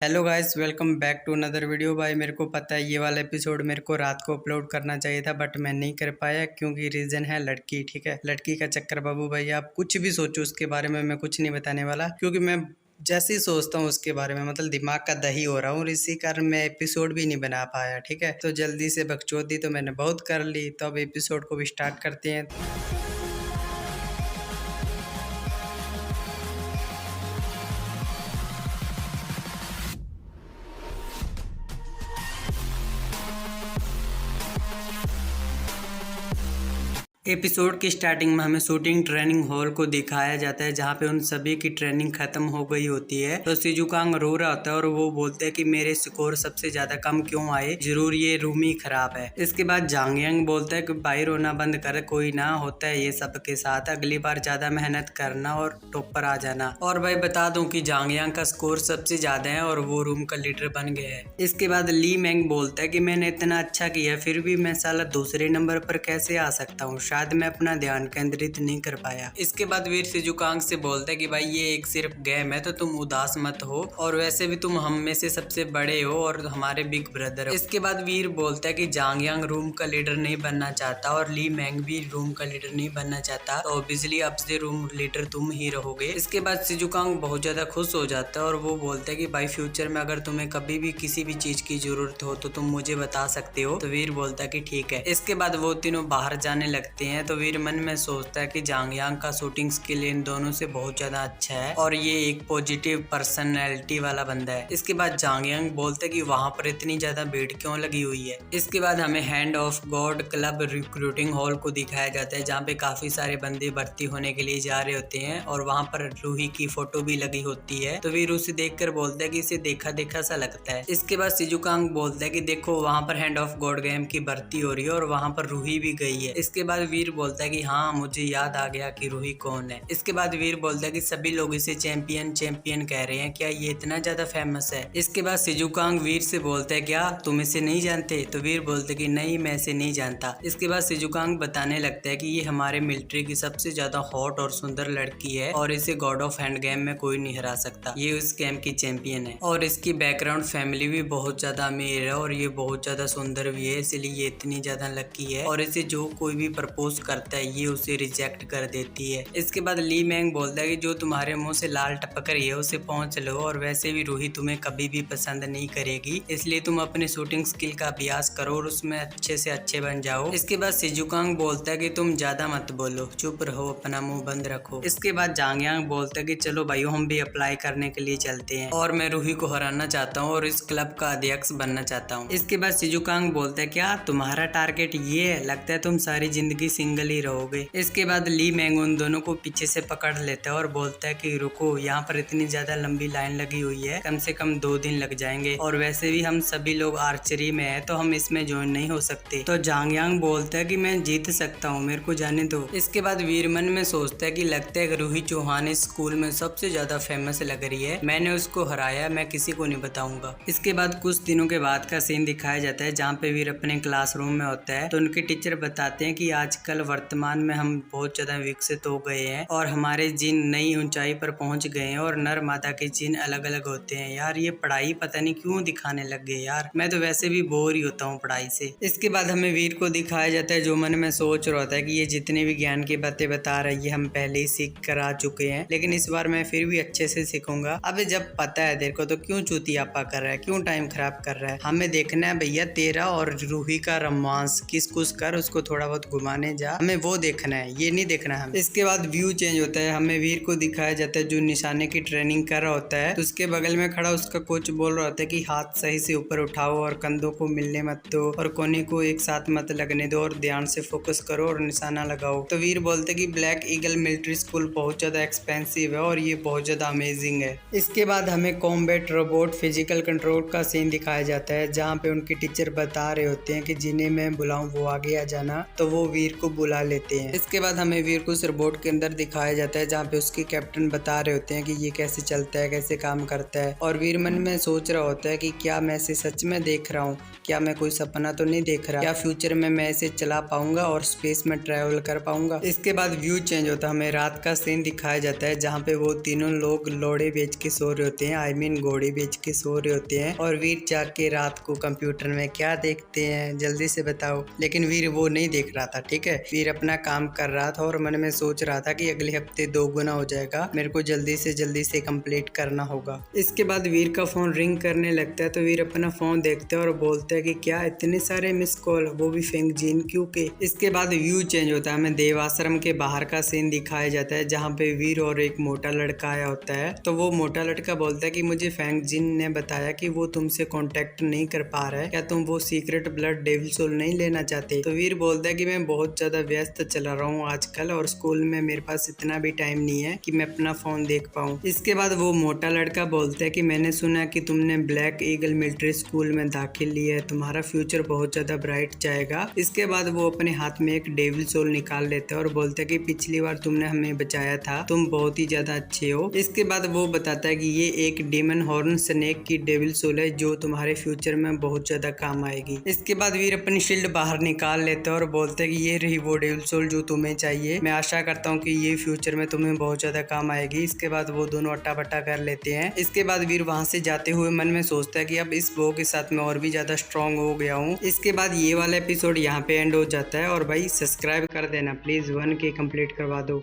Hello guys, welcome back to another video. भाई मेरे को पता है ये वाला एपिसोड मेरे को रात को अपलोड करना चाहिए था, बट मैं नहीं कर पाया क्योंकि रीज़न है लड़की। ठीक है, लड़की का चक्कर। बाबू भाई आप कुछ भी सोचो उसके बारे में, मैं कुछ नहीं बताने वाला क्योंकि मैं जैसे ही सोचता हूँ उसके बारे में मतलब दिमाग का दही हो रहा हूँ और इसी कारण मैं एपिसोड भी नहीं बना पाया। ठीक है, तो जल्दी से बकचोदी तो मैंने बहुत कर ली, तो अब एपिसोड को भी स्टार्ट करते हैं। एपिसोड की स्टार्टिंग में हमें शूटिंग ट्रेनिंग हॉल को दिखाया जाता है जहाँ पे उन सभी की ट्रेनिंग खत्म हो गई होती है। तो सिजुकांग रो रहा होता है और वो बोलते हैं कि मेरे स्कोर सबसे ज्यादा कम क्यों आए, जरूर ये रूम ही खराब है। इसके बाद जांगयांग बोलता है कि भाई रोना बंद कर, कोई ना, होता है ये सबके साथ, अगली बार ज्यादा मेहनत करना और टॉप पर आ जाना। और भाई बता दूं कि जांगयांग का स्कोर सबसे ज्यादा है और वो रूम का लीडर बन गया है। इसके बाद ली मैंग बोलता है कि मैंने इतना अच्छा किया फिर भी मैं साला दूसरे नंबर पर कैसे आ सकता हूँ, शायद मैं अपना ध्यान केंद्रित नहीं कर पाया। इसके बाद वीर सिजुकांग से बोलता है कि भाई ये एक सिर्फ गेम है तो तुम उदास मत हो, और वैसे भी तुम हम में से सबसे बड़े हो और हमारे बिग ब्रदर हो। इसके बाद वीर बोलता है कि जांगयांग रूम का लीडर नहीं बनना चाहता और ली मैंग भी रूम का लीडर नहीं बनना चाहता, तो ऑब्वियसली अब से रूम लीडर तुम ही रहोगे। इसके बाद सिजुकांग बहुत ज्यादा खुश हो जाता है और वो बोलता है कि भाई फ्यूचर में अगर तुम्हें कभी भी किसी भी चीज की जरूरत हो तो तुम मुझे बता सकते हो। तो वीर बोलता है कि ठीक है। इसके बाद वो तीनों बाहर जाने लगते हैं तो वीर मन में सोचता है कि जांगयांग का शूटिंग स्किल इन दोनों से बहुत ज्यादा अच्छा है और ये एक पॉजिटिव पर्सनैलिटी वाला बंदा है। इसके बाद जांगयांग बोलते हैं कि वहां पर इतनी ज्यादा भीड़ क्यों लगी हुई है। इसके बाद हमें hand of God club recruiting hall को दिखाया जाता है जहाँ पे काफी सारे बंदे भर्ती होने के लिए जा रहे होते हैं और वहाँ पर रूही की फोटो भी लगी होती है। तो वीर उसे देखकर बोलता है कि इसे देखा देखा सा लगता है। इसके बाद सिजुकांग बोलता है कि देखो वहाँ पर हैंड ऑफ गॉड गेम की भर्ती हो रही है और वहाँ पर रूही भी गई है। इसके बाद वीर बोलता है कि हाँ मुझे याद आ गया कि रूही कौन है। इसके बाद वीर बोलता है कि सभी लोग इसे चैंपियन चैंपियन कह रहे हैं, क्या ये इतना ज्यादा फेमस है। इसके बाद सिजुकांग वीर से बोलता है क्या तुम इसे नहीं जानते। तो वीर बोलते कि नहीं मैं इसे नहीं जानता। इसके बाद सिजुकांग बताने लगता है कि ये हमारे मिलिट्री की सबसे ज्यादा हॉट और सुंदर लड़की है और इसे गॉड ऑफ हैंड गेम में कोई नहीं हरा सकता, ये उस गेम की चैंपियन है और इसकी बैकग्राउंड फैमिली भी बहुत ज्यादा अमीर है और ये बहुत ज्यादा सुंदर भी है, इसलिए ये इतनी ज्यादा लकी है और इसे जो कोई भी प्रपोज करता है ये उसे रिजेक्ट कर देती है। इसके बाद ली मैंग बोलता है कि जो तुम्हारे मुंह से लाल टपक रही है उसे पहुंच लो, और वैसे भी रूही तुम्हें कभी भी पसंद नहीं करेगी, इसलिए तुम अपने शूटिंग स्किल का अभ्यास करो और उसमें अच्छे से अच्छे बन जाओ। इसके बाद सिजुकांग बोलता है कि तुम ज्यादा मत बोलो, चुप रहो, अपना मुंह बंद रखो। इसके बाद जांगयांग बोलता है कि चलो भाइयों हम भी अप्लाई करने के लिए चलते हैं और मैं रूही को हराना चाहता हूँ और इस क्लब का अध्यक्ष बनना चाहता हूँ। इसके बाद सिजुकांग बोलता है क्या तुम्हारा टारगेट ये है, लगता है तुम सारी जिंदगी सिंगल ही रहोगे। इसके बाद ली मैंग उन दोनों को पीछे से पकड़ लेता है और बोलता है कि रुको, यहाँ पर इतनी ज्यादा लंबी लाइन लगी हुई है, कम से कम 2 दिन लग जाएंगे और वैसे भी हम सभी लोग आर्चरी में है तो हम इसमें ज्वाइन नहीं हो सकते। तो जांगयांग बोलता है कि मैं जीत सकता हूँ, मेरे को जाने दो। इसके बाद वीरमन में सोचता है कि लगता है कि रूही चौहान इस स्कूल में सबसे ज्यादा फेमस लग रही है, मैंने उसको हराया, मैं किसी को नहीं बताऊंगा। इसके बाद कुछ दिनों के बाद का सीन दिखाया जाता है जहाँ पे वीर अपने क्लासरूम में होता है तो उनके टीचर बताते हैं कि आजकल वर्तमान में हम बहुत ज्यादा विकसित हो गए हैं और हमारे जीन नई ऊंचाई पर पहुंच गए हैं और नर मादा के जीन अलग अलग होते हैं। यार ये पढ़ाई पता नहीं क्यों दिखाने लग गए यार, मैं तो वैसे भी बोर ही होता हूँ पढ़ाई से। इसके बाद हमें वीर को दिखाया जाता है जो मन में सोच रहा था कि ये जितने भी ज्ञान की बातें बता रही है हम पहले ही सीख कर आ चुके हैं, लेकिन इस बार मैं फिर भी अच्छे से सीखूंगा। अब जब पता है तेरे को तो क्यों चूतियापा कर रहा है, क्यों टाइम खराब कर रहा है। हमें देखना है भैया तेरा और रूही का रोमांस, किस कुछ कर उसको थोड़ा बहुत घुमाने जा, हमें वो देखना है, ये नहीं देखना है हमें। इसके बाद व्यू चेंज होता है, हमें वीर को दिखाया जाता है जो निशाने की ट्रेनिंग कर रहा होता है। तो उसके बगल में खड़ा उसका कोच बोल रहा होता है कि हाथ सही से ऊपर उठाओ और कंधों को मिलने मत दो और कोने को एक साथ मत लगने दो और ध्यान से फोकस करो और निशाना लगाओ। तो वीर बोलते कि ब्लैक ईगल मिलिट्री स्कूल बहुत ज्यादा एक्सपेंसिव है और ये बहुत ज्यादा अमेजिंग है। इसके बाद हमें कॉम्बैट रोबोट फिजिकल कंट्रोल का सीन दिखाया जाता है जहाँ पे उनके टीचर बता रहे होते हैं कि जिन्हें मैं बुलाऊं वो आगे आ जाना। तो वो वीर को बुला लेते हैं। इसके बाद हमें वीर को उस रोबोट के अंदर दिखाया जाता है जहाँ पे उसके कैप्टन बता रहे होते हैं कि ये कैसे चलता है, कैसे काम करता है। और वीर मन में सोच रहा होता है कि क्या मैं इसे सच में देख रहा हूँ, क्या मैं कोई सपना तो नहीं देख रहा, क्या फ्यूचर में मैं इसे चला पाऊंगा और स्पेस में ट्रेवल कर पाऊंगा। इसके बाद व्यू चेंज होता है, हमें रात का सीन दिखाया जाता है जहाँ पे वो तीनों लोग लोड़े बेच के सो रहे होते हैं, आई मीन घोड़े बेच के सो रहे होते हैं। और वीर जाके रात को कंप्यूटर में क्या देखते हैं, जल्दी से बताओ। लेकिन वीर वो नहीं देख रहा था, ठीक है। वीर अपना काम कर रहा था और मन में सोच रहा था कि अगले हफ्ते 2 गुना हो जाएगा, मेरे को जल्दी से कंप्लीट करना होगा। इसके बाद वीर का फोन रिंग करने लगता है तो वीर अपना फोन देखते हैं और बोलते हैं कि क्या इतने सारे मिस कॉल, वो भी फेंग जिन क्यों के। इसके बाद व्यू चेंज होता है, हमें देव आश्रम के बाहर का सीन दिखाया जाता है जहाँ पे वीर और एक मोटा लड़का आया होता है। तो वो मोटा लड़का बोलता है कि मुझे फेंग जिन ने बताया कि वो तुमसे कांटेक्ट नहीं कर पा रहा है, क्या तुम वो सीक्रेट ब्लड डेविल सोल नहीं लेना चाहते। तो वीर बोलता है कि मैं बहुत ज्यादा व्यस्त चला रहा हूँ आजकल और स्कूल में मेरे पास इतना भी टाइम नहीं है कि मैं अपना फोन देख पाऊँ। इसके बाद वो मोटा लड़का बोलता है कि मैंने सुना कि तुमने ब्लैक ईगल मिलिट्री स्कूल में दाखिल लिया है, तुम्हारा फ्यूचर बहुत ज्यादा ब्राइट जाएगा। इसके बाद वो अपने हाथ में एक डेविल सोल निकाल लेते हैं और बोलते हैं कि पिछली बार तुमने हमें बचाया था, तुम बहुत ही ज्यादा अच्छे हो। इसके बाद वो बताता है कि ये एक डेमन हॉर्न स्नेक की डेविल सोल है जो तुम्हारे फ्यूचर में बहुत ज्यादा काम आएगी। इसके बाद वीर अपनी शील्ड बाहर निकाल लेते हैं और बोलते हैं कि ये रही वो डेविल सोल जो तुम्हें चाहिए, मैं आशा करता हूँ कि ये फ्यूचर में तुम्हें बहुत ज्यादा काम आएगी। इसके बाद वो दोनों अट्टा कर लेते हैं। इसके बाद वीर वहां से जाते हुए मन में सोचता है कि अब इस बो के साथ मैं और भी ज्यादा स्ट्रांग हो गया हूँ। इसके बाद ये वाला एपिसोड यहाँ पे एंड हो जाता है। और भाई सब्सक्राइब कर देना प्लीज, 1K कंप्लीट करवा दो।